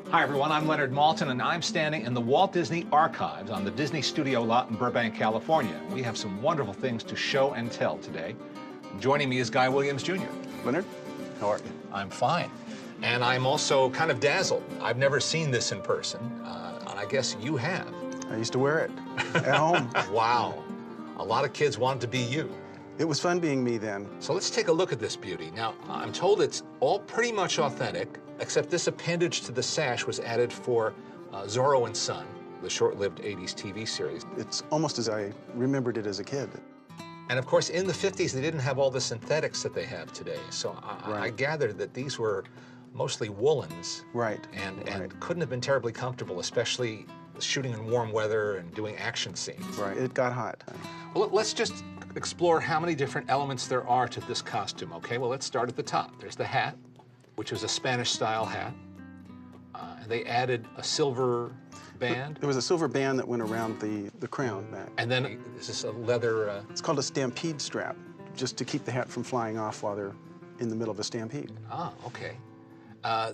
Hi, everyone. I'm Leonard Maltin, and I'm standing in the Walt Disney Archives on the Disney Studio lot in Burbank, California. We have some wonderful things to show and tell today. Joining me is Guy Williams, Jr. Leonard, how are you? I'm fine. And I'm also kind of dazzled. I've never seen this in person, and I guess you have. I used to wear it at home. Wow. A lot of kids wanted to be you. It was fun being me then. So let's take a look at this beauty. Now, I'm told it's all pretty much authentic, except this appendage to the sash was added for Zorro and Son, the short-lived 80s TV series. It's almost as I remembered it as a kid. And of course, in the 50s, they didn't have all the synthetics that they have today. So Right. I gathered that these were mostly woolens. Right. And couldn't have been terribly comfortable, especially shooting in warm weather and doing action scenes. Right. It got hot. Well, let's just explore how many different elements there are to this costume, okay? Well, let's start at the top. There's the hat, which was a Spanish-style hat. And they added a silver band. There was a silver band that went around the crown back. And then this is a leather... It's called a stampede strap, just to keep the hat from flying off while they're in the middle of a stampede. Ah, okay.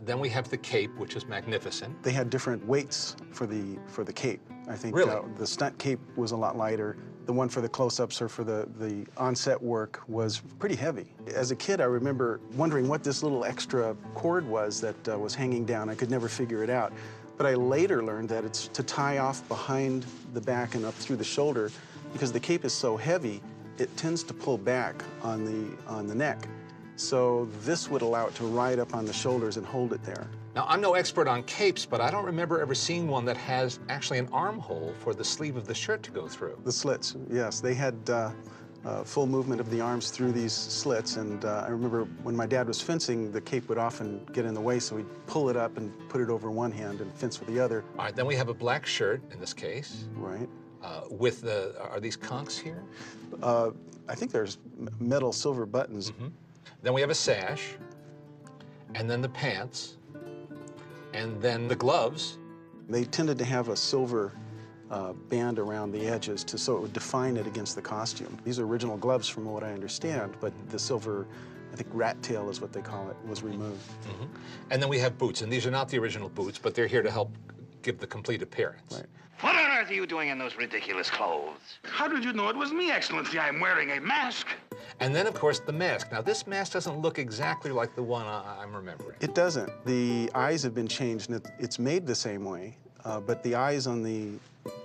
Then we have the cape, which is magnificent. They had different weights for the cape. I think Really? The stunt cape was a lot lighter. The one for the close-ups or for the on-set work was pretty heavy. As a kid, I remember wondering what this little extra cord was that was hanging down. I could never figure it out. But I later learned that it's to tie off behind the back and up through the shoulder, because the cape is so heavy, it tends to pull back on the neck. So this would allow it to ride up on the shoulders and hold it there. Now, I'm no expert on capes, but I don't remember ever seeing one that has actually an armhole for the sleeve of the shirt to go through. The slits, yes. They had full movement of the arms through these slits, and I remember when my dad was fencing, the cape would often get in the way, so we'd pull it up and put it over one hand and fence with the other. All right, then we have a black shirt in this case. Right. With the, are these conchs here? I think there's metal silver buttons. Mm-hmm. Then we have a sash, and then the pants, and then the gloves. They tended to have a silver band around the edges so it would define it against the costume. These are original gloves from what I understand, but the silver, I think rat tail is what they call it, was removed. Mm-hmm. And then we have boots, and these are not the original boots, but they're here to help give the complete appearance. Right. What on earth are you doing in those ridiculous clothes? How did you know it was me, Excellency? I'm wearing a mask. And then, of course, the mask. Now, this mask doesn't look exactly like the one I'm remembering. It doesn't. The eyes have been changed, and it's made the same way, but the eyes on the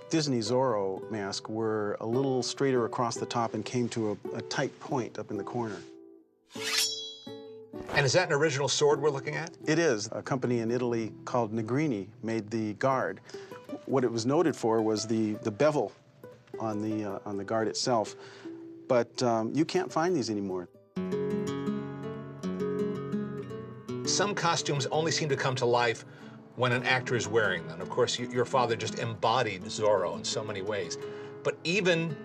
Disney Zorro mask were a little straighter across the top and came to a tight point up in the corner. And is that an original sword we're looking at? It is. A company in Italy called Negrini made the guard. What it was noted for was the bevel on the guard itself, but you can't find these anymore. Some costumes only seem to come to life when an actor is wearing them. Of course, your father just embodied Zorro in so many ways. But even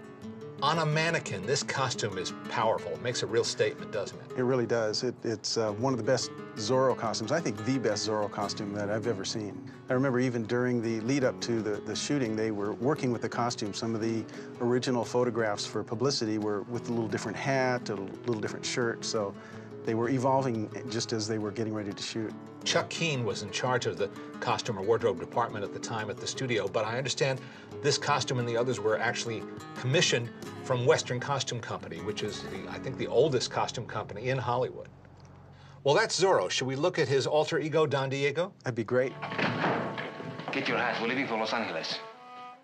on a mannequin, this costume is powerful. It makes a real statement, doesn't it? It really does. It's one of the best Zorro costumes. I think the best Zorro costume that I've ever seen. I remember even during the lead-up to the shooting, they were working with the costume. Some of the original photographs for publicity were with a little different hat, a little different shirt, so they were evolving just as they were getting ready to shoot. Chuck Keane was in charge of the costume or wardrobe department at the time at the studio, but I understand this costume and the others were actually commissioned from Western Costume Company, which is, I think, the oldest costume company in Hollywood. Well, that's Zorro. Should we look at his alter ego, Don Diego? That'd be great. Get your hat. We're leaving for Los Angeles.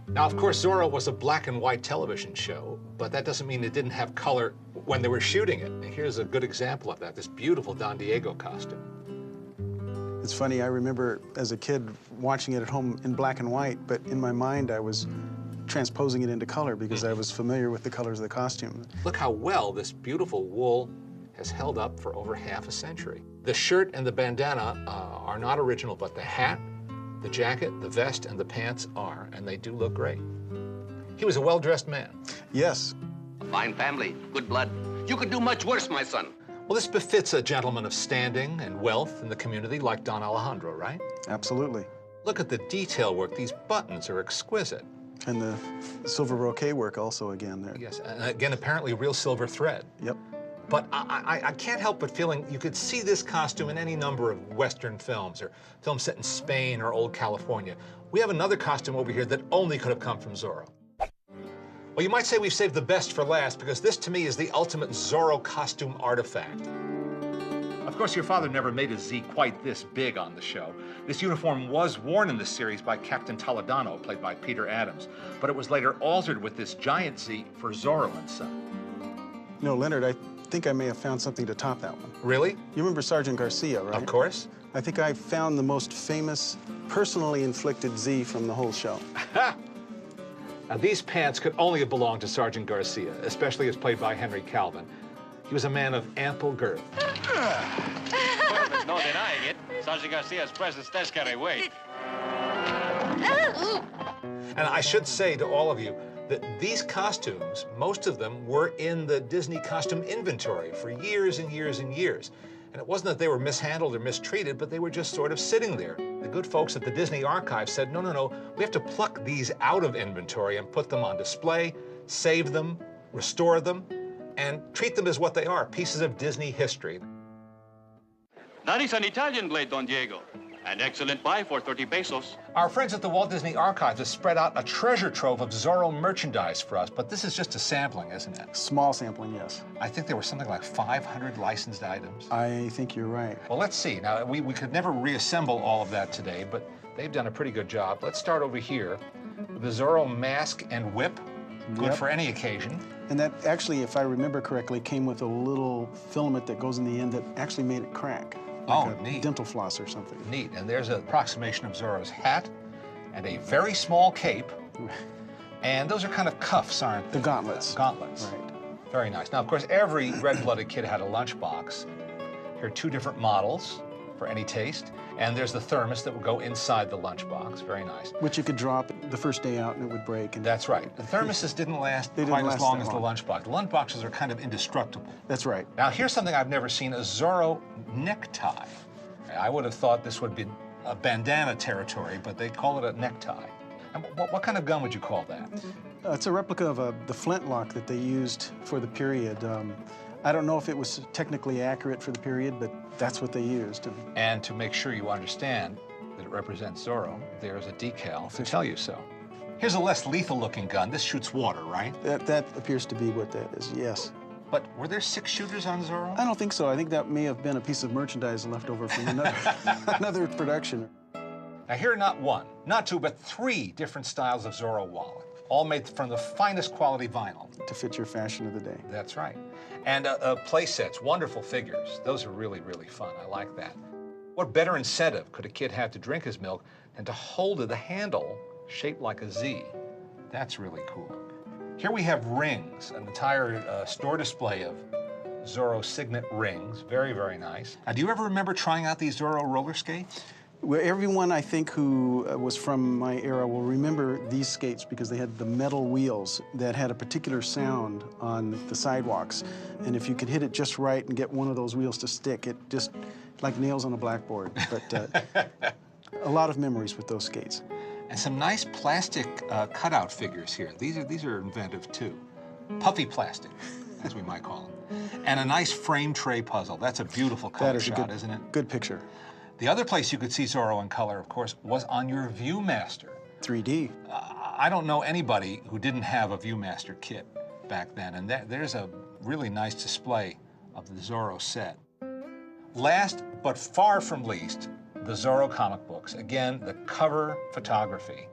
Now, of course, Zorro was a black and white television show, but that doesn't mean it didn't have color when they were shooting it. Here's a good example of that, this beautiful Don Diego costume. It's funny, I remember as a kid watching it at home in black and white, but in my mind I was transposing it into color because I was familiar with the colors of the costume. Look how well this beautiful wool has held up for over half a century. The shirt and the bandana are not original, but the hat, the jacket, the vest, and the pants are, and they do look great. He was a well-dressed man. Yes. A fine family, good blood. You could do much worse, my son. Well, this befits a gentleman of standing and wealth in the community like Don Alejandro, right? Absolutely. Look at the detail work. These buttons are exquisite. And the silver brocade work also again there. Yes, and again, apparently real silver thread. Yep. But I can't help but feeling you could see this costume in any number of Western films or films set in Spain or old California. We have another costume over here that only could have come from Zorro. Well, you might say we've saved the best for last because this, to me, is the ultimate Zorro costume artifact. Of course, your father never made a Z quite this big on the show. This uniform was worn in the series by Captain Toledano, played by Peter Adams, but it was later altered with this giant Z for Zorro and Son. You know, Leonard, I think I may have found something to top that one. Really? You remember Sergeant Garcia, right? Of course. I think I found the most famous, personally inflicted Z from the whole show. Now, these pants could only have belonged to Sergeant Garcia, especially as played by Henry Calvin. He was a man of ample girth. Well, there's no denying it. Sergeant Garcia's presence does carry weight. And I should say to all of you that these costumes, most of them were in the Disney costume inventory for years and years and years. And it wasn't that they were mishandled or mistreated, but they were just sort of sitting there. The good folks at the Disney Archive said, no, no, no, we have to pluck these out of inventory and put them on display, save them, restore them, and treat them as what they are, pieces of Disney history. That is an Italian blade, Don Diego. An excellent buy for 30 pesos. Our friends at the Walt Disney Archives have spread out a treasure trove of Zorro merchandise for us, but this is just a sampling, isn't it? Small sampling, yes. I think there were something like 500 licensed items. I think you're right. Well, let's see. Now, we could never reassemble all of that today, but they've done a pretty good job. Let's start over here with the Zorro mask and whip. Good Yep. for any occasion. And that actually, if I remember correctly, came with a little filament that goes in the end that actually made it crack. Oh, Like a neat. dental floss or something. Neat. And there's an approximation of Zorro's hat and a very small cape. And those are kind of cuffs, aren't they? The gauntlets. Gauntlets. Right. Very nice. Now, of course, every red-blooded kid had a lunchbox. Here are two different models for any taste. And there's the thermos that would go inside the lunchbox. Very nice. Which you could drop the first day out and it would break. And That's right. The thermoses didn't last They didn't quite as last long that as the long. lunchbox. The lunchboxes are kind of indestructible. That's right. Now, here's something I've never seen, a Zorro necktie. I would have thought this would be a bandana territory, but they call it a necktie. And what kind of gun would you call that? It's a replica of the flintlock that they used for the period. I don't know if it was technically accurate for the period, but that's what they used. And to make sure you understand that it represents Zorro, there's a decal to tell you so. Here's a less lethal-looking gun. This shoots water, right? That appears to be what that is, yes. But were there 6 shooters on Zorro? I don't think so. I think that may have been a piece of merchandise left over from another, another production. Now, here are not 1, not 2, but 3 different styles of Zorro wallet, all made from the finest quality vinyl. To fit your fashion of the day. That's right. And play sets, wonderful figures. Those are really, really fun. I like that. What better incentive could a kid have to drink his milk than to hold the handle shaped like a Z? That's really cool. Here we have rings, an entire store display of Zorro signet rings. Very, very nice. Now, do you ever remember trying out these Zorro roller skates? Well, everyone, I think, who was from my era will remember these skates because they had the metal wheels that had a particular sound on the sidewalks. And if you could hit it just right and get one of those wheels to stick, it just like nails on a blackboard. But a lot of memories with those skates. And some nice plastic cutout figures here. These are inventive, too. Puffy plastic, as we might call them. And a nice frame tray puzzle. That's a beautiful color That is shot, a isn't it? good picture. The other place you could see Zorro in color, of course, was on your Viewmaster. 3D. I don't know anybody who didn't have a Viewmaster kit back then, and there's a really nice display of the Zorro set. Last, but far from least, the Zorro comic books. Again, the cover photography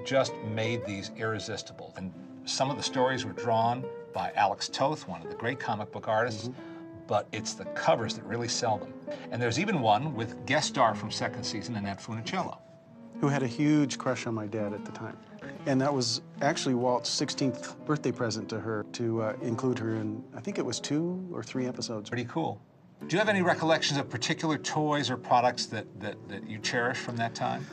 just made these irresistible. And some of the stories were drawn by Alex Toth, one of the great comic book artists, but it's the covers that really sell them. And there's even one with guest star from second season, Annette Funicello. Who had a huge crush on my dad at the time. And that was actually Walt's 16th birthday present to her, to include her in, I think it was 2 or 3 episodes. Pretty cool. Do you have any recollections of particular toys or products that you cherish from that time?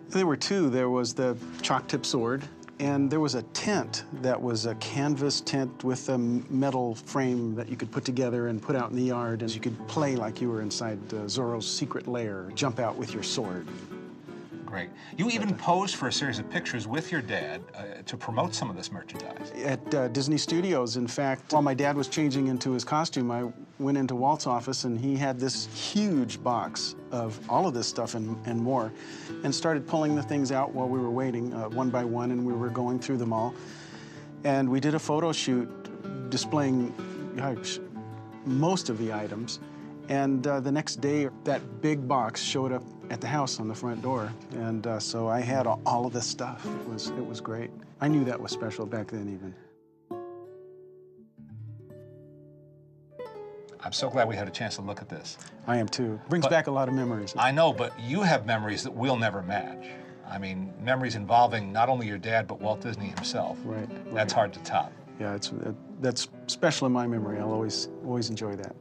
There were 2. There was the chalk tip sword, and there was a tent that was a canvas tent with a metal frame that you could put together and put out in the yard, and you could play like you were inside Zorro's secret lair, jump out with your sword. Great. You even posed for a series of pictures with your dad to promote some of this merchandise. At Disney Studios, in fact, while my dad was changing into his costume, I went into Walt's office and he had this huge box of all of this stuff and more, and started pulling the things out while we were waiting, one by one, and we were going through them all. And we did a photo shoot displaying most of the items. And the next day, that big box showed up at the house on the front door. And so I had all of this stuff. It was great. I knew that was special back then even. I'm so glad we had a chance to look at this. I am too. Brings back a lot of memories. I know, but you have memories that we'll never match. I mean, memories involving not only your dad, but Walt Disney himself. Right. That's hard to top. Yeah, that's special in my memory. I'll always enjoy that.